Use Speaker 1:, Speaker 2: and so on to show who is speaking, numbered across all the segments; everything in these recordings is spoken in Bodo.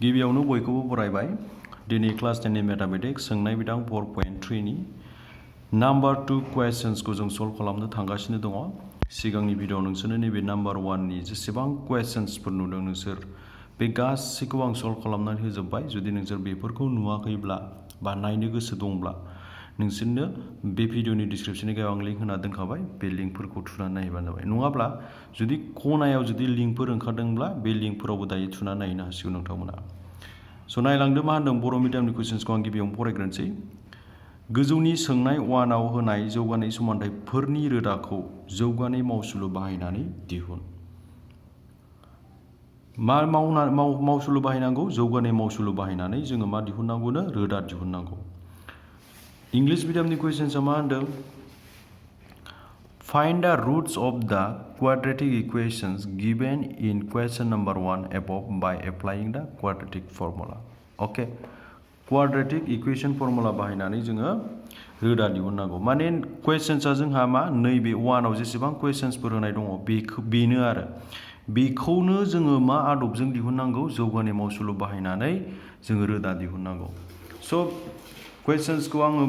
Speaker 1: गिबियावनो बयखौबो बरायबाय दिनै क्लास 10 नि मैथमेटिक्स सोंनाय बिदां 4.3 नि नम्बर 2 क्वेश्चन्सखौ जों सल्व खालामनो थांगासिनो दङ सिगांनि भिडिअ नोंसोरनो नैबे नम्बर 1 नि जेसेबां क्वेश्चन्सफोर नुदों नोंसोर बे गासैखौ आं सल्व खालामनानै होजोबबाय जुदि नोंसोर बेफोरखौ नुवाखैब्ला बा नायनो गोसो दंब्ला नोंसोरनो बे भिडिअनि डिस्क्रिप्शननि गायाव आं लिंक होना दोनखाबाय बे लिंकफोरखौ थुनानै नायबानो जाबाय नङाब्ला जुदि खनायाव जुदि लिंकफोर ओंखारदोंब्ला बे लिंकफोरावबो दायो थुनानै नायनो हासिगौ नोंथांमोना स' नायलांदो मा होनदों बर' मिडियामनि कुइसन्सखौ आं गिबियावनो फरायग्रोनोसै गोजौनि सोंनाय 1 आव होनाय जौगानाय समानथायफोरनि रोदाखौ जौगानाय मावसुलु बाहायनानै दिहुन मा मावसुलु बाहायनांगौ जौगानाय मावसुलु बाहायनानै जोङो मा दिहुननांगौनो रोदा दिहुननांगौ इंलिश मिडियामनि कुइसन्सआ मा होनदों Find the roots of the quadratic equations given in question number 1 above by applying the quadratic formula. Okay. Quadratic equation formula बाहायनानै जोङो रोदा दिहुननांगौ माने क्वेश्चन्सआ जोंहा मा नैबे 1 आव जेसेबां क्वेश्चन्सफोर होनाय दङ बेनो आरो बेखौनो जोङो मा आदबजों दिहुननांगौ जौगानाय मावसुलु बाहायनानै जोङो रोदा दिहुननांगौ स' क्वेश्चन्सखौ आङो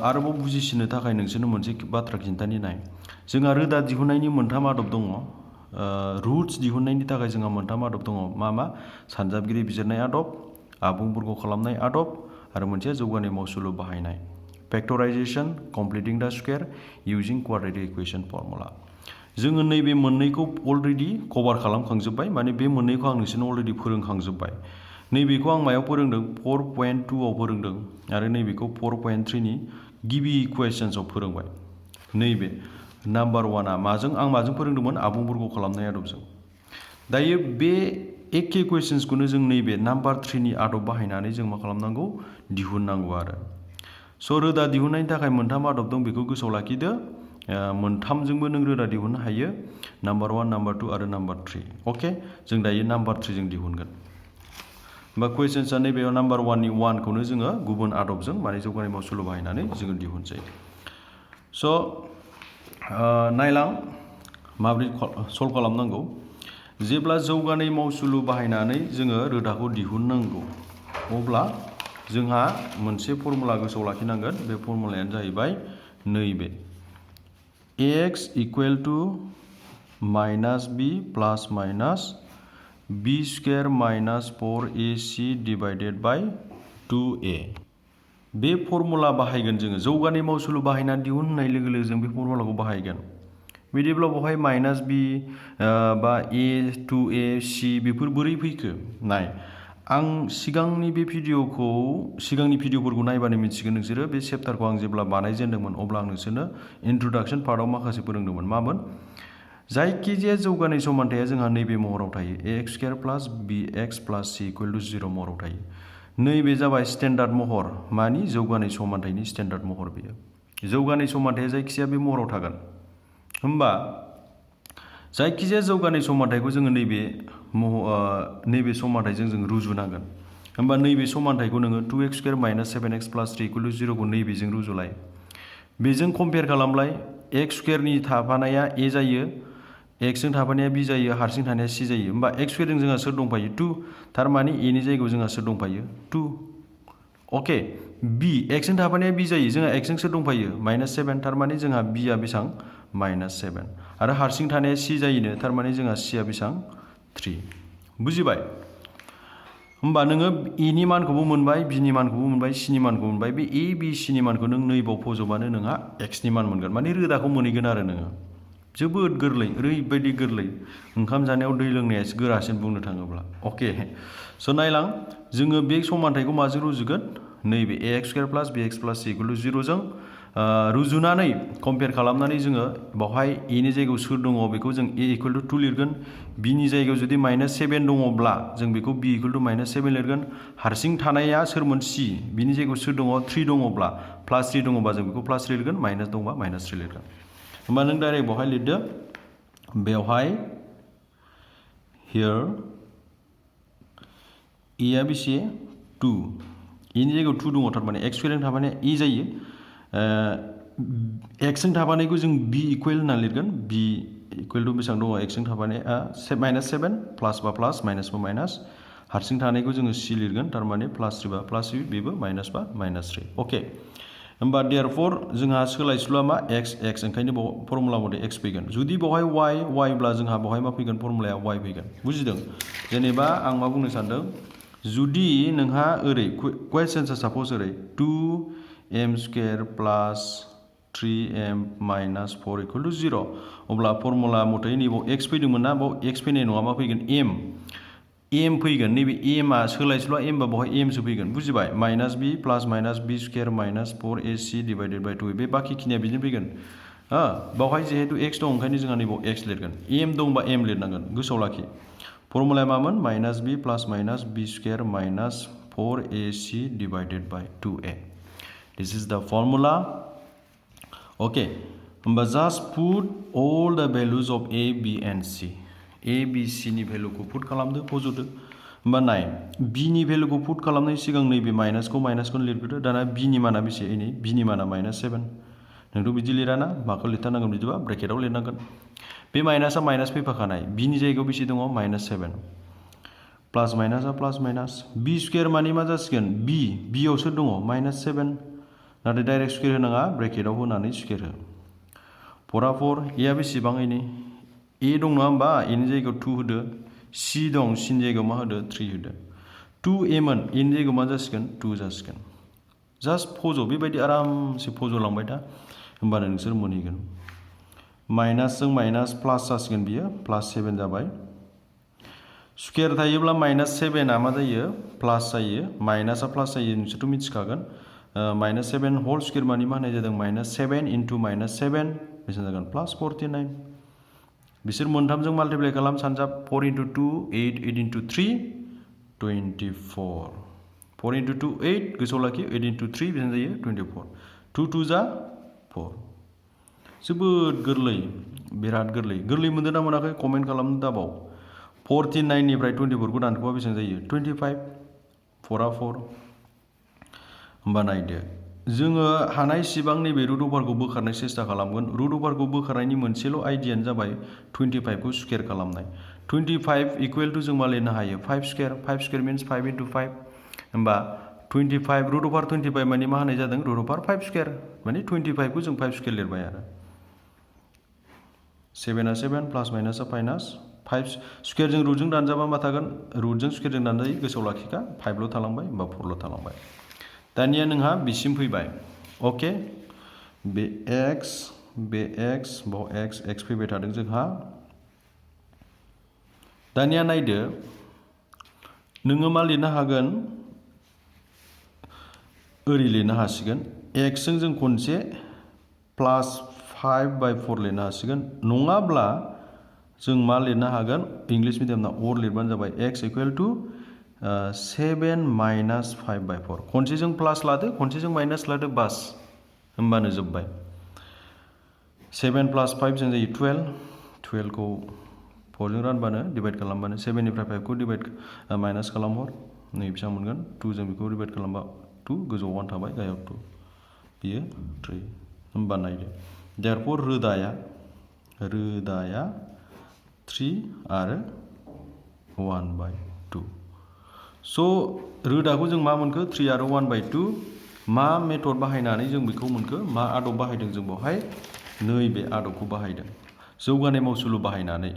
Speaker 1: आरोबाव बुजिसिनो थाखाय नोंसोरनो मोनसे बाथ्रा खिन्थानि नाय जोंहा रोदा दिहुननायनि मोनथाम आदब दङ रुट्स दिहुननायनि थाखाय जोंहा मोनथाम आदब दङ मा सानजाबगिरि बिजिरनाय आदब आबुं बर्ग खालामनाय आदब आरो मोनसेया जौगानाय मावसुलु बाहायनाय फैक्टराइजेशन कमप्लिटिं द square using quadratic equation formula जोङो नैबे मोननैखौ अलरेडि कभार खालामखांजोब्बाय माने बे मोननैखौ आं नोंसोरनो अलरेडि फोरोंखांजोब्बाय नैबेखौ आं मायाव फोरोंदों 4.2 आव फोरोंदों आरो नैबेखौ 4.3 नि गिबि क्वेश्चन्सआव फोरोंबाय नैबे नाम्बार 1 आ माजों फोरोंदोंमोन आबुं बर्ग खालामनाय आदबजों दायो बे एखे क्वेश्चन्सखौनो जों नैबे नाम्बार 3 नि आदब बाहायनानै जों मा खालामनांगौ दिहुननांगौ आरो स' रोदा दिहुननायनि थाखाय मोनथाम आदब दं बेखौ गोसोआव लाखिदो मोनथामजोंबो नों रोदा दिहुननो हायो नाम्बार 1 नाम्बार 2 आरो नाम्बार 3 अके जों दायो नाम्बार 3 जों दिहुनगोन बा क्वेश्चन्सआ नैबेयाव नाम्बार 1 नि 1 खौनो जोङो गुबुन आदबजों माने जौगानाय मावसुलु बाहायनानै जोङो दिहुनसै स' नायलां माबोरै सल्भ खालामनांगौ जेब्ला जौगानाय मावसुलु बाहायनानै जोङो रोदाखौ दिहुननांगौ अब्ला जोंहा मोनसे फर्मुला गोसोआव लाखिनांगोन बे फर्मुलायानो जाहैबाय नैबे x equal to minus b plus minus b square minus 4ac divided by 2a बे फर्मुला बाहायगोन जोङो जौगानाय मावसुलु बाहायनानै दिहुन होननाय लोगो लोगो जों बे फर्मुलाखौ बाहायगोन बिदिब्ला बेवहाय माइनास b बा a 2a c बेफोर बोरै फैखो नाय आं सिगांनि भिडिअफोरखौ नायबानो मिथिगोन नोंसोरो बे चेप्टारखौ आं जेब्ला बानायजेनदोंमोन अब्ला आं नोंसोरनो इन्ट्रडाक्सन पार्टआव माखासे फोरोंदोंमोन मामोन जायखिजाया जौगानाय समानथाया जोंहा नैबे महराव थायो एक्स स्क्वायर प्लास bx प्लास c इक्वल टु 0 महराव थायो नैबे जाबाय स्टेन्डार्ड महर मानि जौगानाय समानथायनि स्टेन्डार्ड महर बेयो जौगानाय समानथाया जायखिजाया बे महराव थागोन होमबा जायखिजाया जौगानाय समानथायखौ जोङो नैबे समानथायजों जों रुजुनांगोन होमबा नैबे समानथायखौ नोङो 2x स्क्वायर माइनास 7x प्लास 3 इक्वल टु 0 खौ नैबेजों रुजुलाय बेजों कम्पेयार खालामलाय x स्क्वायरनि थाफानाया a जायो x जों थाफानाया b जायो हारसिं थानाया c जायो होमबा x स्क्वायरजों जोंहा सोर दंफायो 2 थारमाने a नि जायगायाव जोंहा सोर दंफायो 2 अके b x जों थाफानाया b जायो जोंहा x जों सोर दंफायो माइनास 7 थारमाने जोंहा b आ बेसेबां माइनास 7 आरो हारसिं थानाया c जायोनो थारमाने जोंहा c आ बेसेबां 3 बुजिबाय होमबा नोङो a नि मानखौबो मोनबाय b नि मानखौबो मोनबाय c नि मानखौबो मोनबाय बे a b c नि मानखौ नों नैबाव फज'बानो नोंहा x नि मान मोनगोन माने रोदाखौ मोनहैगोन आरो नोङो जोबोद गोरलै ओरैबायदि गोरलै ओंखाम जानायाव दै लोंनायासो गोरासिन बुंनो थाङोब्ला अके स' नायलां जोङो बे समानथायखौ माजों रुजुगोन नैबे ax स्क्वायर प्लास bx प्लास c इक्वल टु 0 जों रुजुनानै कम्पेयार खालामनानै जोङो बावहाय a नि जायगायाव सोर दङ बेखौ जों a इक्वल टु 2 लिरगोन b नि जायगायाव जुदि माइनास 7 दङब्ला जों बेखौ b इक्वल टु माइनास 7 लिरगोन हारसिं थानाया सोरमोन c बिनि जायगायाव सोर दङ 3 दङब्ला प्लास 3 दङबा जों बेखौ प्लास 3 लिरगोन माइनास दङबा माइनास 3 लिरगोन होमबा नों डाइरेक्ट बावहाय लिरदो बेवहाय हियर a आ बेसे 2 a नि जायगायाव 2 दङ थारमाने x स्क्वायरजों थाफानाया a जायो x जों थाफानायखौ जों b इक्वल होनना लिरगोन b इक्वल टु बेसेबां दङ x जों थाफानाया माइनास 7 प्लास बा प्लास माइनास बा माइनास हारसिं थानायखौ जोङो c लिरगोन थारमाने +3 बा +3 बेबो माइनास बा -3 अके होमबा देयरफर जोंहा सोलायस्लुआ मा x ओंखायनो फर्मुला मथे x फैगोन जुदि बेवहाय y ब्ला जोंहा बेवहाय मा फैगोन फर्मुलाया y फैगोन बुजिदों जेनेबा आं मा बुंनो सानदों जुदि नोंहा ओरै क्वेश्चनआ साप'ज ओरै 2m² + 3m - 4 = 0 अब्ला फर्मुला मथे नैबाव x फैदोंमोन ना बाव x फैनाय नङा मा फैगोन m फैगोन नैबे mआ सोलायस्लुआ m बा बेवहाय m सो फैगोन बुजिबाय -b + -b² - 4ac / 2 बे बाखि खिनिया बिदिनो फैगोन बावहाय जिहेतु x दं ओंखायनो जोंहा नैबाव x लिरगोन m दंबा m लिरनांगोन गोसोआव लाखि फर्मुलाया मामोन -b + -b² - 4ac / 2a this is the formula okay होमबा just put all the values of a b and c a b c नि भेलुखौ पुट खालामदो फज'दो होमबा नाय b नि भेलुखौ पुट खालामनायनि सिगां नैबे माइनासखौ लिरग्रोदो दाना b नि माना बेसे नै b नि माना -7 नोंथ' बिदि लिराना माखौ लिरथारनांगोन बिदिबा ब्रेकेटाव लिरनांगोन बे माइनासआ माइनास फैफाखानाय b नि जायगायाव बेसे दङ -7 प्लास माइनासआ प्लास माइनास b² माने मा जासिगोन b आवसो दङ -7 नाथाय डाइरेक्ट स्कुवेर होनाङा ब्रेकेटाव होनानै स्कुवेर हो 4 आ 4 a आ बेसेबां एनि a दं नङा होमबा a नि जायगायाव 2 होदो c दं c नि जायगायाव मा होदो 3 होदो 2a मोन a नि जायगायाव मा जासिगोन 2 जासिगोन जास्ट फज' बेबायदि आरामसे फज'लांबाय था होमबानो नोंसोर मोनहैगोन माइनासजों माइनास प्लास जासिगोन बियो +7 जाबाय स्कुवेर थायोब्ला -7आ मा जायो प्लास जायो माइनासआ प्लास जायो नोंसोरथ' मिथिखागोन -7 होल स्कुवेर मानि मा होनाय जादों -7 * -7 बेसेबां जागोन +49 बिसोर मोनथामजों माल्टिप्लाइ खालाम सानजाब 4 * 2 8 8 * 3 24 4 * 2 8 गोसोआव लाखि 8 * 3 बेसेबां जायो 24 2 2 जा 4 जोबोद गोरलै बिराद गोरलै मोनदों ना मोनाखै कमेन्ट खालामनो दाबाव 49 निफ्राय 24 खौ दानख'बा बेसेबां जायो 25 4 आ 4 होमबा नायदो जोङो हानाय सिबां नैबे रुट अभारखौ बोखारनो सेस्था खालामगोन रुट अभारखौ बोखारनायनि मोनसेल' आइडियानो जाबाय 25 खौ स्कुवेर खालामनाय 25 = जों मा लिरनो हायो 5 स्कुवेर मिन्स 5 * 5 होमबा 25 रुट अभार 25 माने मा होनाय जादों रुट अभार 5 स्कुवेर माने 25 खौ जों 5 स्कुवेर लिरबाय आरो 7 आ 7 प्लास माइनासआ माइनास 5 स्कुवेरजों रुटजों दानजाबा मा थागोन रुटजों स्कुवेरजों दानजायो गोसोआव लाखिखा 5ल' थालांबाय होमबा 4ल' थालांबाय दानिया नोंहा बिसिम फैबाय अके बे x बाव x फैबाय थादों जोंहा दानिया नायदो नोङो मा लिरनो हागोन ओरै लिरनो हासिगोन x जों जों खनसे +5/4 लिरनो हासिगोन नङाब्ला जों मा लिरनो हागोन इंलिश मिडियामना अर लिरबानो जाबाय x = 7 - 5/4 खनसेजों प्लास लादो खनसेजों माइनास लादो बास होमबानो जोब्बाय 7 + 5 जों जायो 12 खौ 4 जों रानबानो डिभाइड खालामबानो 7 निफ्राय 5 खौ माइनास खालामहर नै बेसेबां मोनगोन 2 जों बेखौ डिभाइड खालामबा 2 गोजौआव 1 थाबाय गाहायाव 2 बियो 3 होमबा नायदो देयरफर रोदाया 3 आरो 1/2 स' रोदाखौ जों मा मोनखो 3 आरो 1/2 मा मेथड बाहायनानै जों बेखौ मोनखो मा आदब बाहायदों जों बेवहाय नैबे आदबखौ बाहायदों जौगानाय मावसुलु बाहायनानै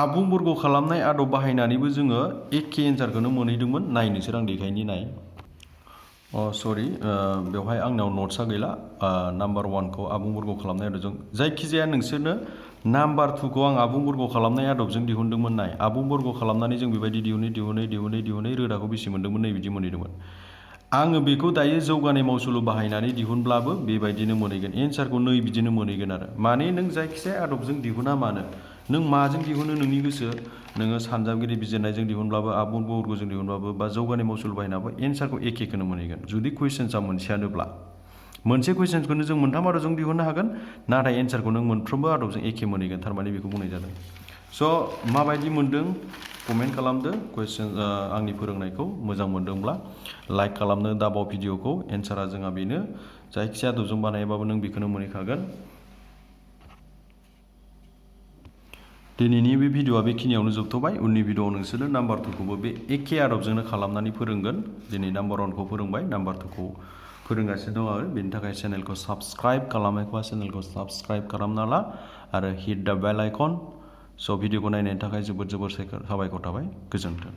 Speaker 1: आबुं बर्ग खालामनाय आदब बाहायनानैबो जोङो एखे एन्सारखौनो मोनहैदोंमोन नाय नोंसोर आं देखायनि नाय सरि बेवहाय आंनाव नट्सआ गैला नाम्बार 1 खौ आबुं बर्ग खालामनाय आदबजों जायखिजाया नोंसोरनो नाम्बार 2 खौ आं आबुं बर्ग खालामनाय आदबजों दिहुनदोंमोन नाय आबुं बर्ग खालामनानै जों बेबायदि दिहुनै रोदाखौ बेसे मोनदोंमोन नै बिदि मोनहैदोंमोन आङो बेखौ दायो जौगानाय मावसुलु बाहायनानै दिहुनब्लाबो बेबायदिनो मोनहैगोन एन्सारखौ नै बिदिनो मोनहैगोन आरो माने नों जायखिजाया आदबजों दिहुना मानो नों माजों दिहुनो नोंनि गोसो नोङो सानजाबगिरि बिजिरनायजों दिहुनब्लाबो आबुं बर्गजों दिहुनब्लाबो बा जौगानाय मावसुलु बाहायनाबो एन्सारखौ एखेखौनो मोनहैगोन जुदि कुइसन्सआ मोनसेयानोब्ला मोनसे कुइसन्सखौनो जों मोनथाम आदबजों दिहुननो हागोन नाथाय एन्सारखौ नों मोनफ्रोमबो आदबजों एखे मोनहैगोन थारमाने बेखौ बुंनाय जादों स' माबायदि मोनदों कमेन्ट खालामदो कुइसन आंनि फोरोंनायखौ मोजां मोनदोंब्ला लाइक खालामनो दाबाव भिडिअखौ एन्सारा जोंहा बेनो जायखिजाया आदबजों बानायबाबो नों बेखौनो मोनहैखागोन दिनैनि बे भिडिअआ बेखिनियावनो जोबथ'बाय उननि भिडिअआव नोंसोरो नाम्बार 2खौबो बे एखे आदबजोंनो खालामनानै फोरोंगोन दिनै नाम्बार 1खौ फोरोंबाय नाम्बार 2खौ फोरोंगासिनो दं आरो बेनि थाखाय चेनेलखौ साबस्क्राइब खालामाखैबा चेनेलखौ साबस्क्राइब खालामना ला आरो हिट द बेल आइकन स' भिडिअखौ नायनायनि थाखाय जोबोद साबायखर थाबाय गोजोन्थों।